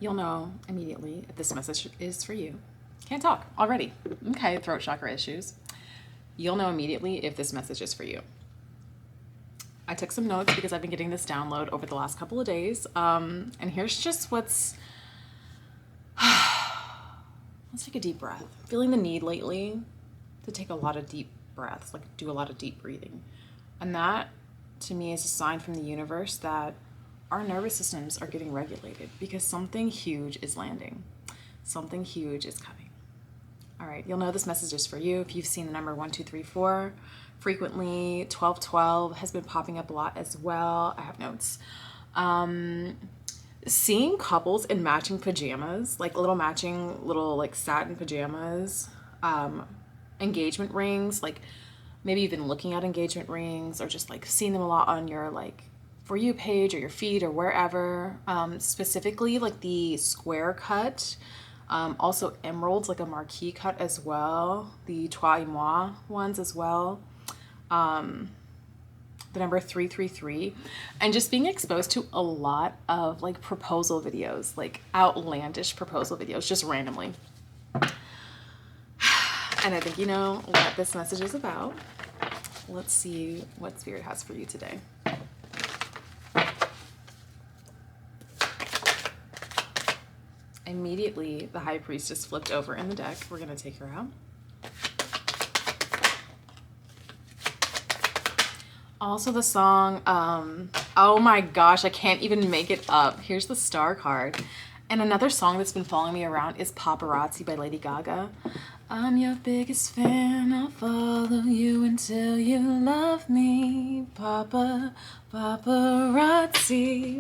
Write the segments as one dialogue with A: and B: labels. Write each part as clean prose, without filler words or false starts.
A: you'll know immediately if this message is for you. Can't talk already. Okay, throat chakra issues. You'll know immediately if this message is for you. I took some notes because I've been getting this download over the last couple of days. And here's just what's... Let's take a deep breath. Feeling the need lately to take a lot of deep breaths, like do a lot of deep breathing. And that, to me, is a sign from the universe that our nervous systems are getting regulated because something huge is landing. Something huge is coming. All right, you'll know this message is for you if you've seen the number 1234 frequently. 1212 has been popping up a lot as well. I have notes. Seeing couples in matching pajamas, like little satin pajamas, engagement rings, like maybe you've been looking at engagement rings or just like seeing them a lot on your like For You page or your feed or wherever, specifically like the square cut, also emeralds, like a marquee cut as well, the Trois et Moi ones as well, the number 333, and just being exposed to a lot of like proposal videos, like outlandish proposal videos, just randomly. And I think you know what this message is about. Let's see what Spirit has for you today. Immediately, the High Priestess flipped over in the deck. We're going to take her out. Also the song, oh my gosh, I can't even make it up. Here's the Star card. And another song that's been following me around is Paparazzi by Lady Gaga. I'm your biggest fan, I'll follow you until you love me, paparazzi.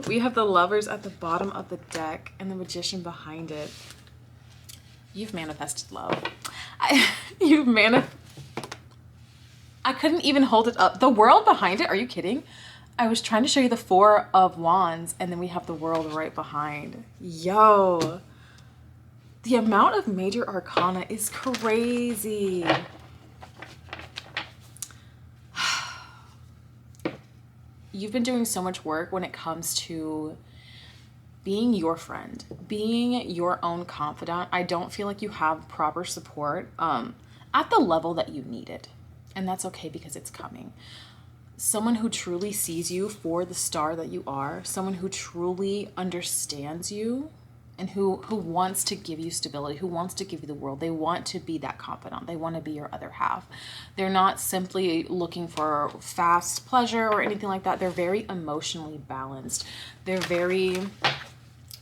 A: We have the Lovers at the bottom of the deck and the Magician behind it. You've manifested love. I couldn't even hold it up. The World behind it, are you kidding? I was trying to show you the Four of Wands and then we have the World right behind. Yo. The amount of major arcana is crazy. You've been doing so much work when it comes to being your friend, being your own confidant. I don't feel like you have proper support at the level that you need it. And that's okay because it's coming. Someone who truly sees you for the star that you are, someone who truly understands you, and who wants to give you stability, who wants to give you the world. They want to be that confidant. They want to be your other half. They're not simply looking for fast pleasure or anything like that. They're very emotionally balanced. They're very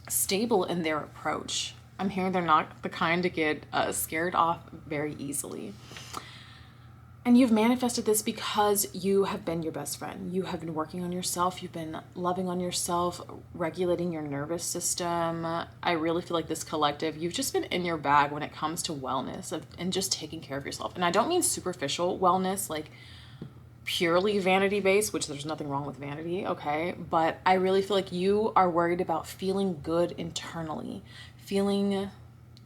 A: stable in their approach. I'm hearing they're not the kind to get scared off very easily. And you've manifested this because you have been your best friend. You have been working on yourself. You've been loving on yourself, regulating your nervous system. I really feel like this collective, you've just been in your bag when it comes to wellness and just taking care of yourself. And I don't mean superficial wellness, like purely vanity based, which there's nothing wrong with vanity, okay? But I really feel like you are worried about feeling good internally, feeling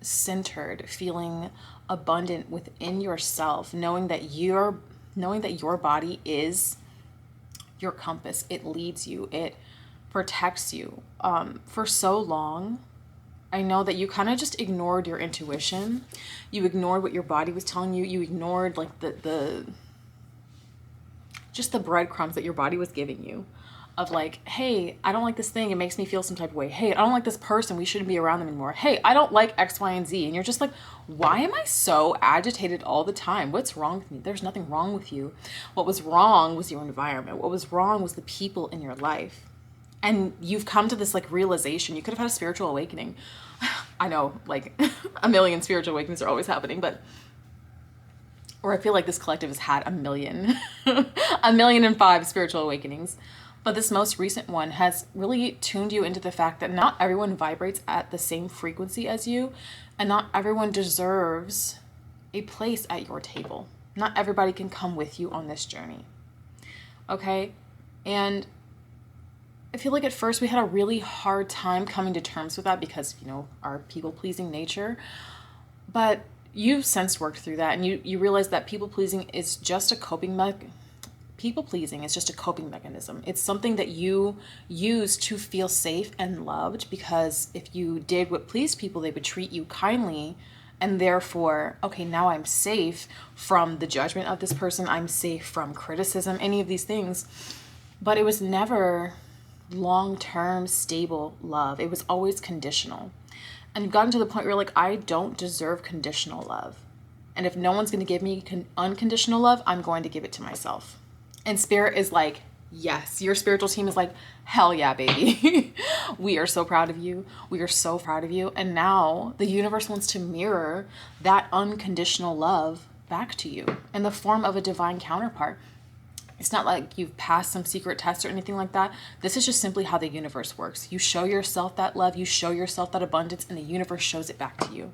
A: centered, feeling abundant within yourself, knowing that your body is your compass. It leads you, it protects you. For so long, I know that you kind of just ignored your intuition. You ignored what your body was telling you. You ignored like the breadcrumbs that your body was giving you. Of like, hey, I don't like this thing. It makes me feel some type of way. Hey, I don't like this person. We shouldn't be around them anymore. Hey, I don't like X, Y, and Z. And you're just like, why am I so agitated all the time? What's wrong with me? There's nothing wrong with you. What was wrong was your environment. What was wrong was the people in your life. And you've come to this like realization. You could have had a spiritual awakening. I know like a million spiritual awakenings are always happening, but or I feel like this collective has had a million, 1,000,005 spiritual awakenings. But this most recent one has really tuned you into the fact that not everyone vibrates at the same frequency as you, and not everyone deserves a place at your table. Not everybody can come with you on this journey. Okay? And I feel like at first we had a really hard time coming to terms with that because, you know, our people-pleasing nature. But you've since worked through that and you realize that people-pleasing is just a coping People pleasing is just a coping mechanism. It's something that you use to feel safe and loved, because if you did what pleased people, they would treat you kindly. And therefore, okay, now I'm safe from the judgment of this person. I'm safe from criticism, any of these things. But it was never long-term, stable love. It was always conditional. And you've gotten to the point where you're like, I don't deserve conditional love. And if no one's going to give me unconditional love, I'm going to give it to myself. And Spirit is like, yes. Your spiritual team is like, hell yeah, baby. We are so proud of you. We are so proud of you. And now the universe wants to mirror that unconditional love back to you in the form of a divine counterpart. It's not like you've passed some secret test or anything like that. This is just simply how the universe works. You show yourself that love, you show yourself that abundance, and the universe shows it back to you.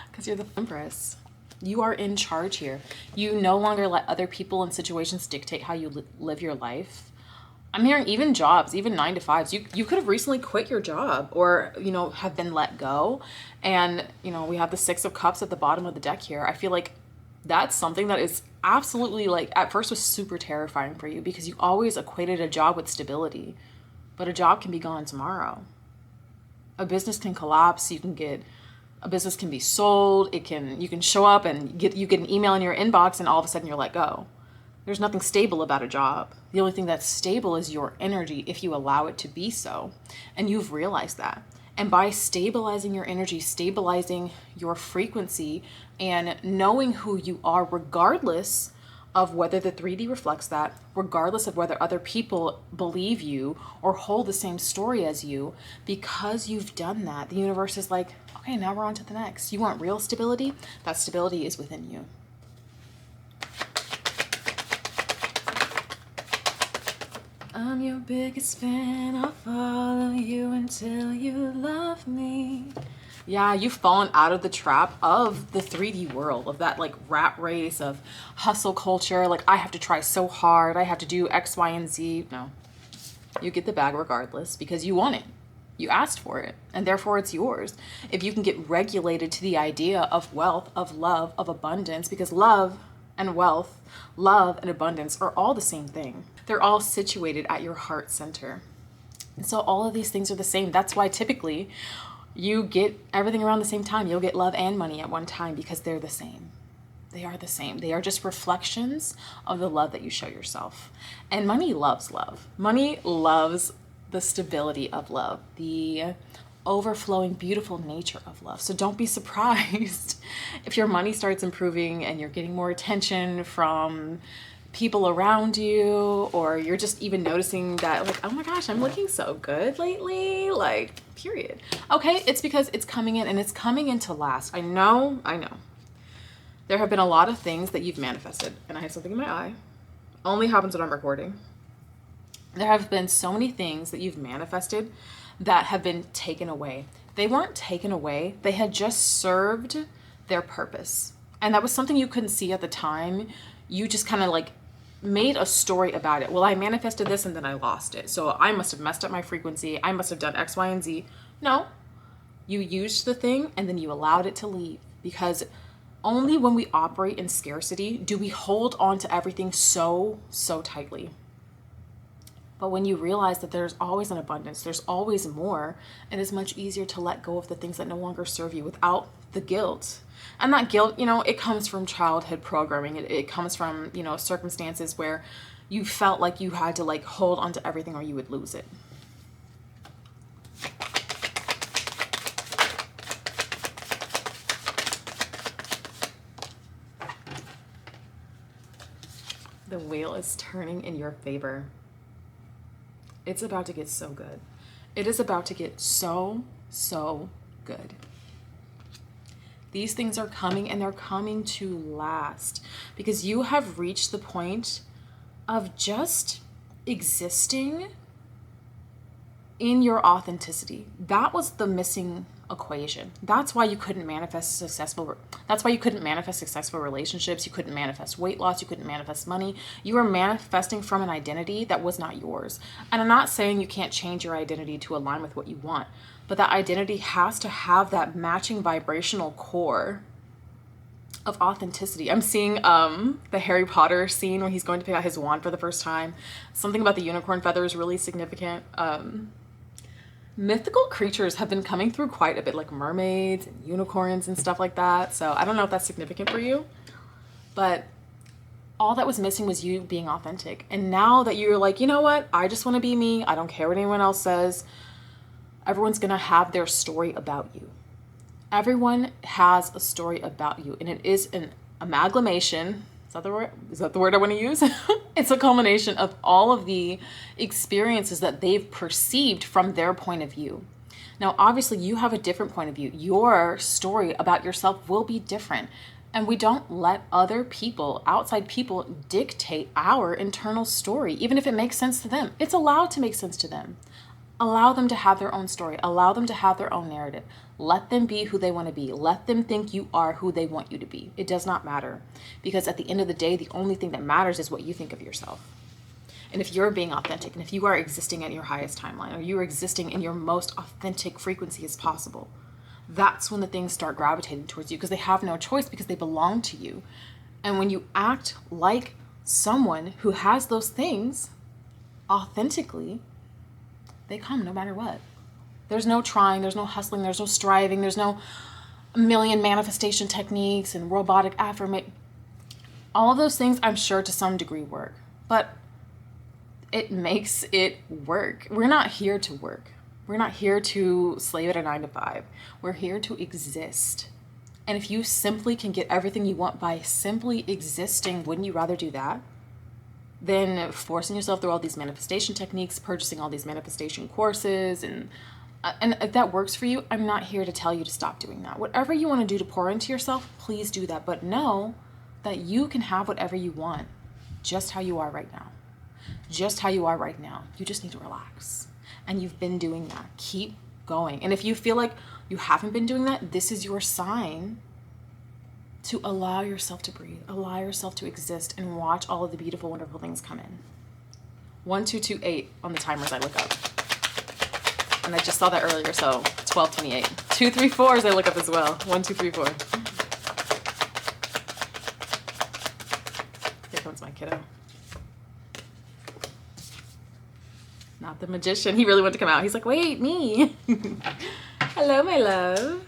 A: Because you're the Empress. You are in charge here. You no longer let other people and situations dictate how you live your life. I'm hearing even jobs, even 9-to-5s. You could have recently quit your job, or, have been let go. And, we have the 6 of Cups at the bottom of the deck here. I feel like that's something that is absolutely, at first was super terrifying for you, because you always equated a job with stability. But a job can be gone tomorrow. A business can collapse. A business can be sold. You can show up and you get an email in your inbox, and all of a sudden you're let go. There's nothing stable about a job. The only thing that's stable is your energy, if you allow it to be so. And you've realized that. And by stabilizing your energy, stabilizing your frequency, and knowing who you are, regardless of whether the 3D reflects that, regardless of whether other people believe you or hold the same story as you, because you've done that, the universe is like, okay, now we're on to the next. You want real stability? That stability is within you. I'm your biggest fan. I'll follow you until you love me. Yeah, you've fallen out of the trap of the 3D world, of that rat race of hustle culture. I have to try so hard. I have to do X, Y, and Z. No, you get the bag regardless, because you want it. You asked for it, and therefore it's yours. If you can get regulated to the idea of wealth, of love, of abundance, because love and wealth, love and abundance are all the same thing. They're all situated at your heart center. And so all of these things are the same. That's why typically you get everything around the same time. You'll get love and money at one time, because they're the same. They are the same. They are just reflections of the love that you show yourself. And money loves love. Money loves the stability of love, the overflowing, beautiful nature of love. So don't be surprised if your money starts improving and you're getting more attention from people around you, or you're just even noticing that oh my gosh, I'm looking so good lately, period. Okay, it's because it's coming in, and it's coming in to last. I know. There have been a lot of things that you've manifested, and I have something in my eye. Only happens when I'm recording. There have been so many things that you've manifested that have been taken away. They weren't taken away. They had just served their purpose. And that was something you couldn't see at the time. You just kind of made a story about it. Well, I manifested this and then I lost it, so I must have messed up my frequency. I must have done X, Y, and Z. No, you used the thing and then you allowed it to leave, because only when we operate in scarcity do we hold on to everything so tightly. But when you realize that there's always an abundance, there's always more, it is much easier to let go of the things that no longer serve you without the guilt. And that guilt, it comes from childhood programming. It comes from, circumstances where you felt like you had to hold onto everything or you would lose it. The wheel is turning in your favor. It's about to get so good. It is about to get so good. These things are coming, and they're coming to last, because you have reached the point of just existing in your authenticity. That was the missing equation. That's why you couldn't manifest successful. That's why you couldn't manifest successful relationships. You couldn't manifest weight loss. You couldn't manifest money. You were manifesting from an identity that was not yours. And I'm not saying you can't change your identity to align with what you want, but that identity has to have that matching vibrational core of authenticity. I'm seeing the Harry Potter scene where he's going to pick out his wand for the first time. Something about the unicorn feather is really significant. Mythical creatures have been coming through quite a bit, like mermaids and unicorns and stuff like that. So I don't know if that's significant for you, but all that was missing was you being authentic. And now that you're like, you know what? I just want to be me. I don't care what anyone else says. Everyone's going to have their story about you. Everyone has a story about you, and it is an amalgamation. Is that the word? Is that the word I want to use? It's a culmination of all of the experiences that they've perceived from their point of view. Now, obviously, you have a different point of view. Your story about yourself will be different. And we don't let other people, outside people, dictate our internal story, even if it makes sense to them. It's allowed to make sense to them. Allow them to have their own story. Allow them to have their own narrative. Let them be who they want to be. Let them think you are who they want you to be. It does not matter. Because at the end of the day, the only thing that matters is what you think of yourself. And if you're being authentic, and if you are existing at your highest timeline, or you're existing in your most authentic frequency as possible, that's when the things start gravitating towards you, because they have no choice, because they belong to you. And when you act like someone who has those things authentically, they come no matter what. There's no trying, there's no hustling, there's no striving, there's no million manifestation techniques and robotic affirmation. All of those things, I'm sure, to some degree work, but it makes it work. We're not here to work. We're not here to slave at a 9 to 5. We're here to exist. And if you simply can get everything you want by simply existing, wouldn't you rather do that than forcing yourself through all these manifestation techniques, purchasing all these manifestation courses? And if that works for you, I'm not here to tell you to stop doing that. Whatever you want to do to pour into yourself, please do that. But know that you can have whatever you want, just how you are right now. Just how you are right now. You just need to relax. And you've been doing that. Keep going. And if you feel like you haven't been doing that, this is your sign to allow yourself to breathe, allow yourself to exist, and watch all of the beautiful, wonderful things come in. 1228 on the timers I look up. And I just saw that earlier, so 1228. 234s I look up as well. 1, 2, 3, 4. Here comes my kiddo. Not the magician. He really wanted to come out. He's like, wait, me. Hello, my love.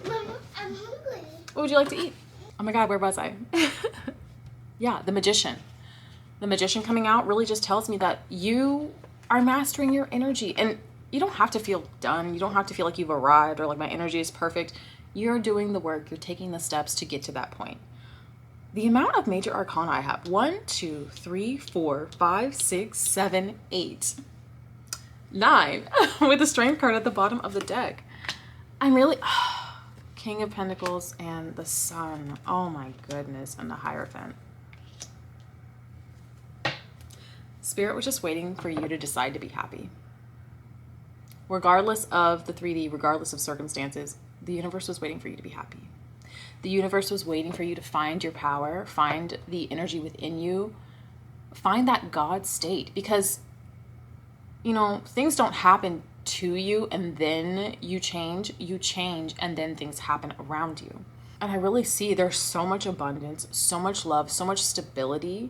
B: Mama, I'm hungry.
A: What would you like to eat? Oh my God, where was I? Yeah, the magician. The magician coming out really just tells me that you are mastering your energy. And you don't have to feel done. You don't have to feel like you've arrived or like my energy is perfect. You're doing the work. You're taking the steps to get to that point. The amount of major arcana I have: 1, 2, 3, 4, 5, 6, 7, 8, 9, with the strength card at the bottom of the deck. I'm really, King of Pentacles and the Sun. Oh my goodness, and the Hierophant. Spirit was just waiting for you to decide to be happy. Regardless of the 3D, regardless of circumstances, the universe was waiting for you to be happy. The universe was waiting for you to find your power, find the energy within you, find that God state. Because, you know, things don't happen to you and then you change and then things happen around you. And I really see there's so much abundance, so much love, so much stability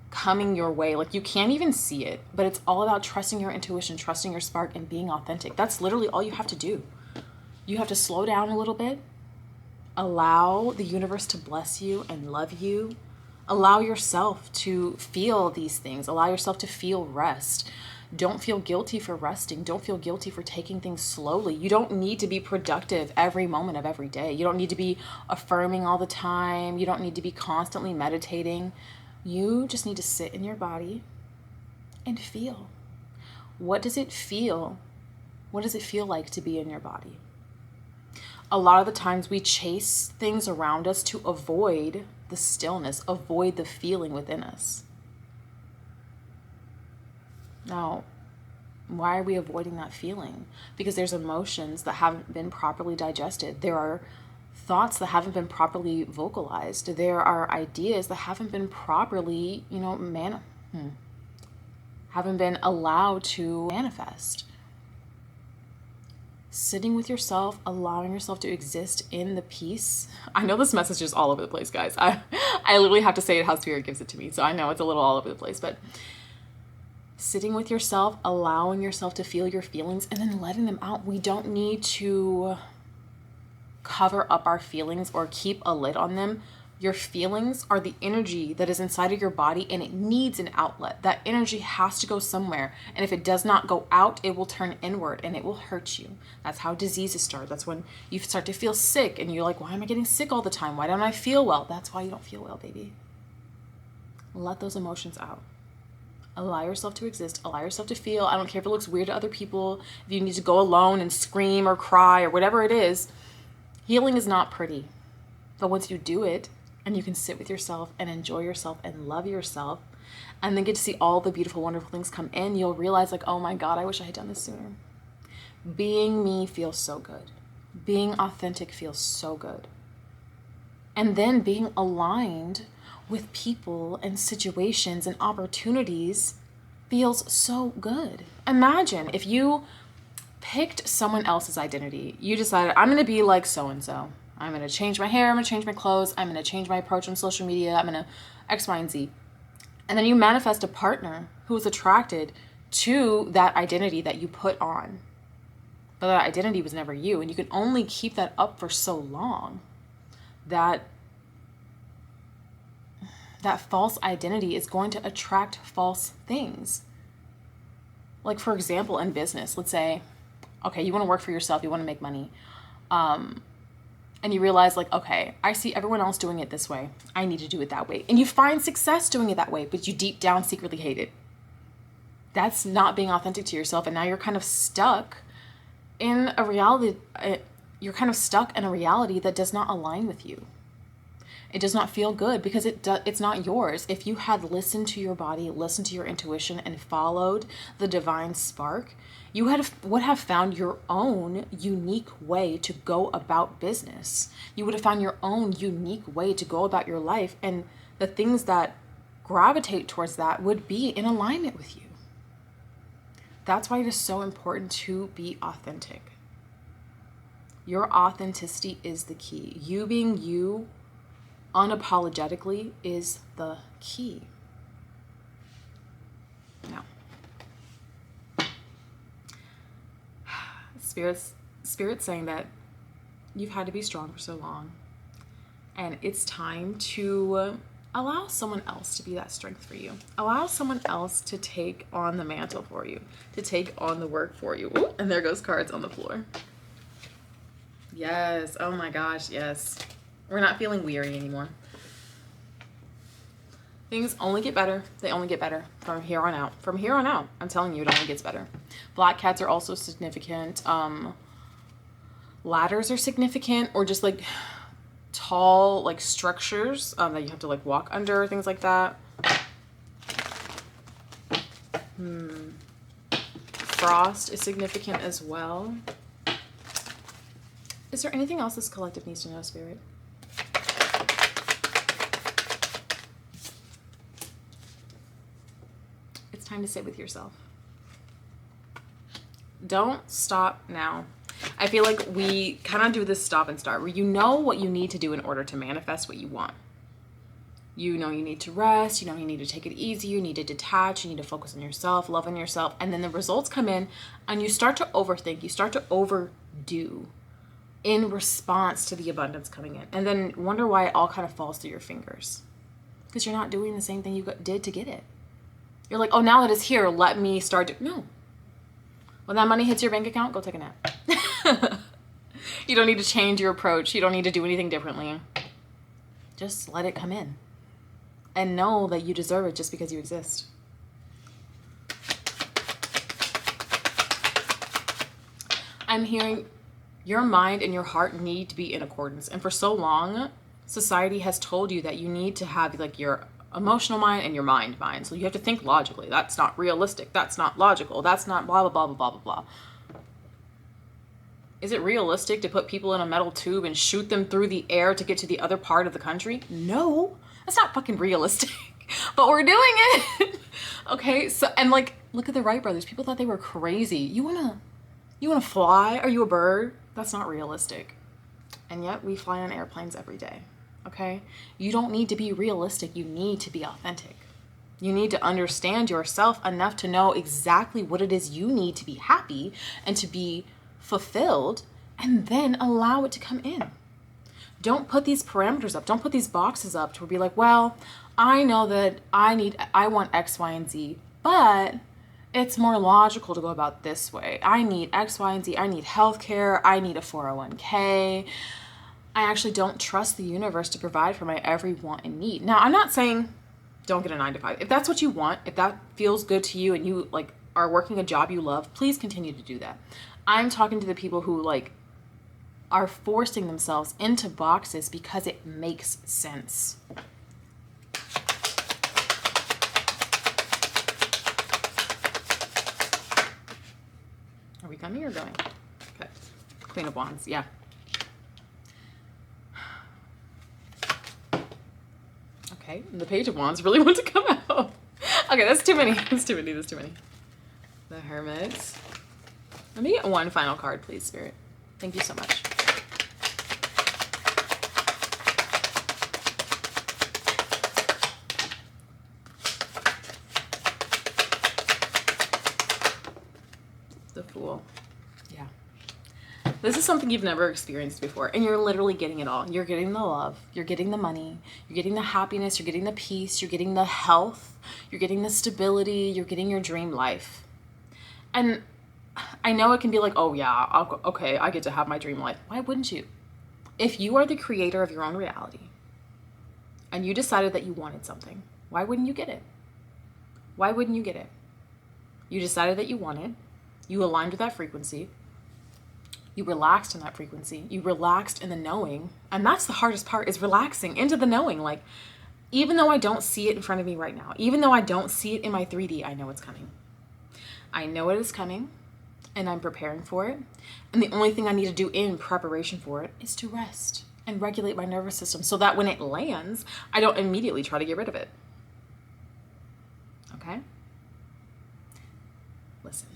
A: coming your way. Like, you can't even see it, but it's all about trusting your intuition, trusting your spark, and being authentic. That's literally all you have to do. You have to slow down a little bit. Allow the universe to bless you and love you. Allow yourself to feel these things. Allow yourself to feel rest. Don't feel guilty for resting. Don't feel guilty for taking things slowly. You don't need to be productive every moment of every day. You don't need to be affirming all the time. You don't need to be constantly meditating. You just need to sit in your body and feel. What does it feel? What does it feel like to be in your body? A lot of the times we chase things around us to avoid the stillness, avoid the feeling within us. Now, why are we avoiding that feeling? Because there's emotions that haven't been properly digested. There are thoughts that haven't been properly vocalized. There are ideas that haven't been properly, haven't been allowed to manifest. sitting with yourself, allowing yourself to exist in the peace. I know this message is all over the place, guys. I literally have to say it how Spirit gives it to me. So I know it's a little all over the place, but sitting with yourself, allowing yourself to feel your feelings and then letting them out. We don't need to cover up our feelings or keep a lid on them. Your feelings are the energy that is inside of your body and it needs an outlet. That energy has to go somewhere. And if it does not go out, it will turn inward and it will hurt you. That's how diseases start. That's when you start to feel sick and you're like, why am I getting sick all the time? Why don't I feel well? That's why you don't feel well, baby. Let those emotions out. Allow yourself to exist. Allow yourself to feel. I don't care if it looks weird to other people. If you need to go alone and scream or cry or whatever it is, healing is not pretty. But once you do it, and you can sit with yourself and enjoy yourself and love yourself and then get to see all the beautiful, wonderful things come in, you'll realize like, oh my God, I wish I had done this sooner. Being me feels so good. Being authentic feels so good. And then being aligned with people and situations and opportunities feels so good. Imagine if you picked someone else's identity. You decided, I'm going to be like so-and-so. I'm going to change my hair. I'm going to change my clothes. I'm going to change my approach on social media. I'm going to X, Y, and Z. And then you manifest a partner who is attracted to that identity that you put on. But that identity was never you. And you can only keep that up for so long that false identity is going to attract false things. Like, for example, in business, let's say, okay, you want to work for yourself. You want to make money. And you realize like, okay, I see everyone else doing it this way. I need to do it that way. And you find success doing it that way, but you deep down secretly hate it. That's not being authentic to yourself. And now you're kind of stuck in a reality. You're kind of stuck in a reality that does not align with you. It does not feel good because it's not yours. If you had listened to your body, listened to your intuition, and followed the divine spark, you would have found your own unique way to go about business. You would have found your own unique way to go about your life, and the things that gravitate towards that would be in alignment with you. That's why it is so important to be authentic. Your authenticity is the key. You being you unapologetically is the key. Now, Spirit's saying that you've had to be strong for so long, and it's time to allow someone else to be that strength for you. Allow someone else to take on the mantle for you, to take on the work for you. Ooh, and there goes cards on the floor. Yes. Oh my gosh. Yes. We're not feeling weary anymore. Things only get better. They only get better from here on out. From here on out, I'm telling you, it only gets better. Black cats are also significant. Ladders are significant, or just like tall like structures that you have to like walk under, things like that. Frost is significant as well. Is there anything else this collective needs to know, Spirit? It's time to sit with yourself. Don't stop now. I feel like we kind of do this stop and start where you know what you need to do in order to manifest what you want. You know you need to rest, you know you need to take it easy, you need to detach, you need to focus on yourself, love on yourself, and then the results come in and you start to overthink, you start to overdo in response to the abundance coming in. And then wonder why it all kind of falls through your fingers. Because you're not doing the same thing you did to get it. You're like, oh, now that it's here, let me start to... No. When that money hits your bank account, go take a nap. You don't need to change your approach. You don't need to do anything differently. Just let it come in. And know that you deserve it just because you exist. I'm hearing your mind and your heart need to be in accordance. And for so long, society has told you that you need to have like your emotional mind and your mind. So you have to think logically. That's not realistic. That's not logical. That's not blah, blah, blah, blah, blah, blah. Is it realistic to put people in a metal tube and shoot them through the air to get to the other part of the country? No, that's not fucking realistic, but we're doing it. Okay, so, and like, look at the Wright brothers. People thought they were crazy. You wanna You want to fly? Are you a bird? That's not realistic. And yet we fly on airplanes every day, okay? You don't need to be realistic. You need to be authentic. You need to understand yourself enough to know exactly what it is you need to be happy and to be fulfilled, and then allow it to come in. Don't put these parameters up. Don't put these boxes up to be like, well, I know that I want X, Y, and Z, but it's more logical to go about this way. I need X, Y, and Z. I need healthcare. I need a 401k. I actually don't trust the universe to provide for my every want and need. Now, I'm not saying don't get a 9-to-5. If that's what you want, if that feels good to you and you like are working a job you love, please continue to do that. I'm talking to the people who like are forcing themselves into boxes because it makes sense. Are we coming or going? Okay. Queen of Wands, yeah. Okay, and the Page of Wands really wants to come out. Okay, that's too many. That's too many. That's too many. The Hermit. Let me get one final card, please, Spirit. Thank you so much. The Fool. Yeah. This is something you've never experienced before, and you're literally getting it all. You're getting the love, you're getting the money, you're getting the happiness, you're getting the peace, you're getting the health, you're getting the stability, you're getting your dream life. And I know it can be like, oh yeah, okay, I get to have my dream life. Why wouldn't you? If you are the creator of your own reality and you decided that you wanted something, why wouldn't you get it? Why wouldn't you get it? You decided that you wanted, you aligned with that frequency, you relaxed in that frequency, you relaxed in the knowing. And that's the hardest part, is relaxing into the knowing. Like, even though I don't see it in front of me right now, even though I don't see it in my 3D, I know it's coming. I know it is coming, and I'm preparing for it. And the only thing I need to do in preparation for it is to rest and regulate my nervous system so that when it lands, I don't immediately try to get rid of it. Okay? Listen.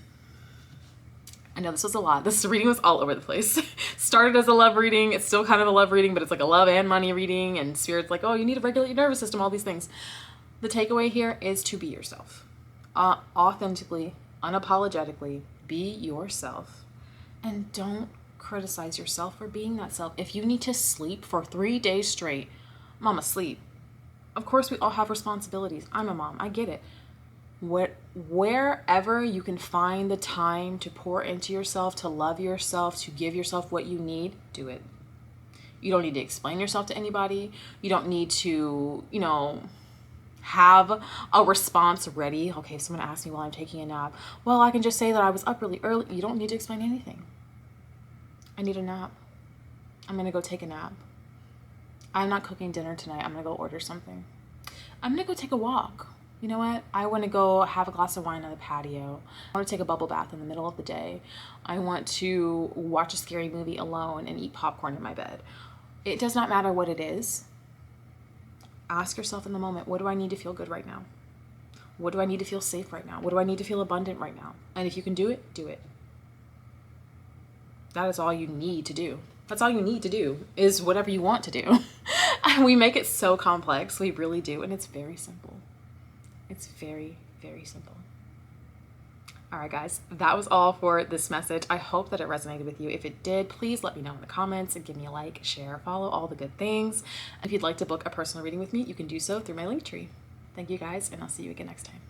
A: I know this was a lot. This reading was all over the place. Started as a love reading. It's still kind of a love reading, but it's like a love and money reading. And Spirit's like, oh, you need to regulate your nervous system, all these things. The takeaway here is to be yourself. Authentically, unapologetically, be yourself. And don't criticize yourself for being that self. If you need to sleep for 3 days straight, mama, sleep. Of course, we all have responsibilities. I'm a mom. I get it. Wherever you can find the time to pour into yourself, to love yourself, to give yourself what you need, do it. You don't need to explain yourself to anybody. You don't need to, have a response ready. Okay, if someone asks me while I'm taking a nap, well, I can just say that I was up really early. You don't need to explain anything. I need a nap. I'm going to go take a nap. I'm not cooking dinner tonight. I'm going to go order something. I'm going to go take a walk. You know what? I want to go have a glass of wine on the patio. I want to take a bubble bath in the middle of the day. I want to watch a scary movie alone and eat popcorn in my bed. It does not matter what it is. Ask yourself in the moment, what do I need to feel good right now? What do I need to feel safe right now? What do I need to feel abundant right now? And if you can do it, do it. That is all you need to do. That's all you need to do, is whatever you want to do. We make it so complex. We really do. And it's very simple. It's very, very simple. All right, guys, that was all for this message. I hope that it resonated with you. If it did, please let me know in the comments and give me a like, share, follow, all the good things. If you'd like to book a personal reading with me, you can do so through my Linktree. Thank you, guys, and I'll see you again next time.